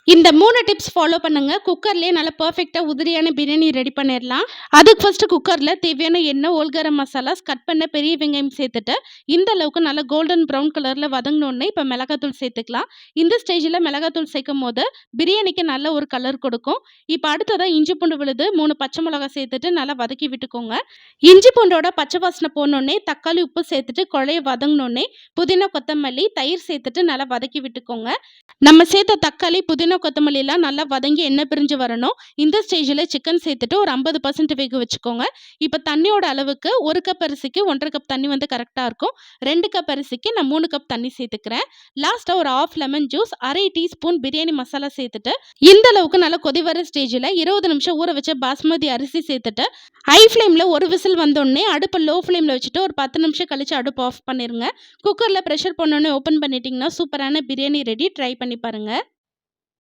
இந்த 3 tips follow பண்ணுங்க. குக்கர்லயே நல்லா பெர்ஃபெக்ட்டா உதிரியான பிரியாணி ரெடி பண்ணிரலாம். அதுக்கு ஃபர்ஸ்ட் குக்கர்ல தேவையான எண்ணெய், ஹோல் கரம் மசாலாஸ், கட் பண்ண பெரிய வெங்காயம் சேர்த்துட்டு, இந்த அளவுக்கு நல்லா கோல்டன் ப்ரவுன் கலர்ல வதங்குனோனே, இப்ப மிளகாத்தூள் சேர்த்துக்கலாம். இந்த ஸ்டேஜ்ல மிளகாத்தூள் சேர்க்கும்போது, பிரியாணிக்கு நல்ல ஒரு கலர் கொடுக்கும். இப்ப அடுத்ததா இஞ்சி பூண்டு விழுது, 3 பச்சை மிளகாய் சேர்த்துட்டு நல்லா வதக்கி விட்டுக்கோங்க. இஞ்சி பூண்டோட பச்சை வாசனை போனோனே, தக்காளி, உப்பு சேர்த்துட்டு கொழைய வதங்குனோனே, புதினா, கொத்தமல்லி, தயிர் சேர்த்துட்டு நல்லா வதக்கி விட்டுக்கோங்க. நம்ம சேர்த்த தக்காளி, புதினா, கொத்தமல்லிலாம் நல்லா வதங்கி எண்ணெய் பிரிஞ்சு வரணும். இந்த ஸ்டேஜ்ல சிக்கன் சேர்த்துட்டு ஒரு 50% வேக வச்சுக்கோங்க. இப்ப தண்ணியோட அளவுக்கு 1 கப் அரிசிக்கு 1 1/2 கப் தண்ணி வந்து கரெக்ட்டா இருக்கும். 2 கப் அரிசிக்கு நான் 3 கப் தண்ணி சேர்த்துக்கிறேன். லாஸ்ட்டா ஒரு 1/2 lemon juice, 1/2 teaspoon biryani masala சேர்த்துட்டு, இந்த அளவுக்கு நல்லா கொதி வர ஸ்டேஜ்ல 20 நிமிஷம் ஊற வச்ச பாஸ்மதி அரிசி சேர்த்துட்டு, ஹை ஃப்ளேம்ல ஒரு விசில் வந்தோடனே அடுப்பை லோ ஃப்ளேம்ல வச்சுட்டு ஒரு 10 நிமிஷம் கழிச்சு அடுப்பு ஆஃப் பண்ணிருங்க. குக்கர்ல பிரஷர் பண்ணோடனே ஓப்பன் பண்ணிட்டீங்கன்னா சூப்பரான பிரியாணி ரெடி. ட்ரை பண்ணி பாருங்க.